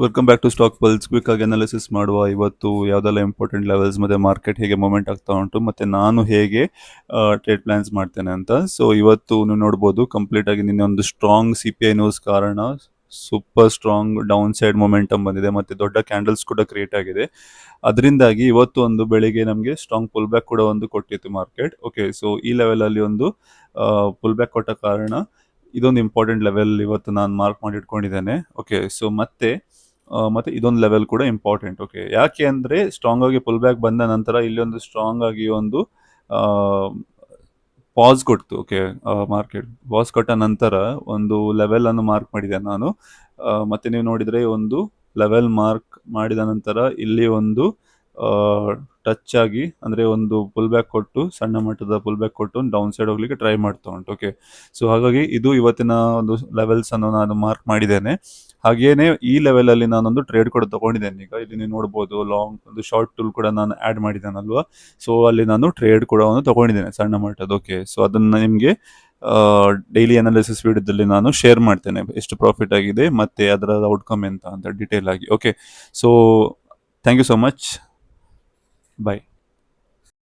Welcome back to stock pulse. Quick ಆಗಿ analysis ಮಾಡುವ. ಇವತ್ತು ಯಾವುದೆಲ್ಲ ಇಂಪಾರ್ಟೆಂಟ್ ಲೆವೆಲ್ಸ್ ಮತ್ತೆ ಮಾರ್ಕೆಟ್ ಹೇಗೆ ಮೂವ್ಮೆಂಟ್ ಆಗ್ತಾ ಉಂಟು ಮತ್ತೆ ನಾನು ಹೇಗೆ ಟ್ರೇಡ್ ಪ್ಲಾನ್ಸ್ ಮಾಡ್ತೇನೆ ಅಂತ. ಸೊ ಇವತ್ತು ನೀವು ನೋಡ್ಬೋದು ಕಂಪ್ಲೀಟ್ ಆಗಿ ನಿನ್ನೆ ಒಂದು ಸ್ಟ್ರಾಂಗ್ CPI ನ್ಯೂಸ್ ಕಾರಣ super strong down side momentum ಬಂದಿದೆ ಮತ್ತೆ ದೊಡ್ಡ ಕ್ಯಾಂಡಲ್ಸ್ ಕೂಡ ಕ್ರಿಯೇಟ್ ಆಗಿದೆ. ಅದರಿಂದಾಗಿ ಇವತ್ತು ಒಂದು ಬೆಳಿಗ್ಗೆ ನಮಗೆ ಸ್ಟ್ರಾಂಗ್ ಪುಲ್ ಬ್ಯಾಕ್ ಕೂಡ ಒಂದು ಕೊಟ್ಟಿತ್ತು ಮಾರ್ಕೆಟ್. ಓಕೆ, ಸೊ ಈ ಲೆವೆಲ್ ಅಲ್ಲಿ ಒಂದು ಪುಲ್ ಬ್ಯಾಕ್ ಕೊಟ್ಟ ಕಾರಣ ಇದೊಂದು ಇಂಪಾರ್ಟೆಂಟ್ ಲೆವೆಲ್ ಇವತ್ತು ನಾನು ಮಾರ್ಕ್ ಮಾಡಿ ಇಟ್ಕೊಂಡಿದ್ದೇನೆ. ಓಕೆ, ಸೊ ಮತ್ತೆ ಇದೊಂದು ಲೆವೆಲ್ ಕೂಡ ಇಂಪಾರ್ಟೆಂಟ್. ಓಕೆ, ಯಾಕೆ ಅಂದ್ರೆ ಸ್ಟ್ರಾಂಗ್ ಆಗಿ ಪುಲ್ ಬ್ಯಾಕ್ ಬಂದ ನಂತರ ಇಲ್ಲಿ ಒಂದು ಸ್ಟ್ರಾಂಗ್ ಆಗಿ ಒಂದು ಪಾಸ್ ಕೊಡ್ತು. ಓಕೆ, ಮಾರ್ಕೆಟ್ ಪಾಸ್ ಕೊಟ್ಟ ನಂತರ ಒಂದು ಲೆವೆಲ್ ಅನ್ನು ಮಾರ್ಕ್ ಮಾಡಿದೆ ನಾನು. ಮತ್ತೆ ನೀವು ನೋಡಿದ್ರೆ ಒಂದು ಲೆವೆಲ್ ಮಾರ್ಕ್ ಮಾಡಿದ ನಂತರ ಇಲ್ಲಿ ಒಂದು ಟಚ್ ಆಗಿ ಅಂದ್ರೆ ಒಂದು ಪುಲ್ ಬ್ಯಾಕ್ ಕೊಟ್ಟು ಸಣ್ಣ ಮಟ್ಟದ ಪುಲ್ ಬ್ಯಾಕ್ ಕೊಟ್ಟು ಡೌನ್ ಸೈಡ್ ಹೋಗ್ಲಿಕ್ಕೆ ಟ್ರೈ ಮಾಡ್ತಾ ಉಂಟು. ಓಕೆ, ಸೊ ಹಾಗಾಗಿ ಇದು ಇವತ್ತಿನ ಒಂದು ಲೆವೆಲ್ಸ್ ಅನ್ನು ನಾನು ಮಾರ್ಕ್ ಮಾಡಿದ್ದೇನೆ. ಹಾಗೇನೆ ಈ ಲೆವೆಲ್ ಅಲ್ಲಿ ನಾನೊಂದು ಟ್ರೇಡ್ ಕೂಡ ತಗೊಂಡಿದ್ದೇನೆ. ಈಗ ಇಲ್ಲಿ ನೀವು ನೋಡಬಹುದು ಲಾಂಗ್ ಒಂದು ಶಾರ್ಟ್ ಟೂಲ್ ಕೂಡ ನಾನು ಆಡ್ ಮಾಡಿದ್ದೇನಲ್ವಾ. ಸೊ ಅಲ್ಲಿ ನಾನು ಟ್ರೇಡ್ ಕೂಡ ಒಂದು ತಗೊಂಡಿದ್ದೇನೆ ಸಣ್ಣ ಮಟ್ಟದ. ಓಕೆ, ಸೊ ಅದನ್ನ ನಿಮಗೆ ಡೈಲಿ ಅನಾಲಿಸಿಸ್ ವಿಡಿಯೋದಲ್ಲಿ ನಾನು ಶೇರ್ ಮಾಡ್ತೇನೆ ಎಷ್ಟು ಪ್ರಾಫಿಟ್ ಆಗಿದೆ ಮತ್ತೆ ಅದರ ಔಟ್ಕಮ್ ಎಂತ ಅಂತ ಡೀಟೇಲ್ ಆಗಿ. Okay, so thank you so much. Bye.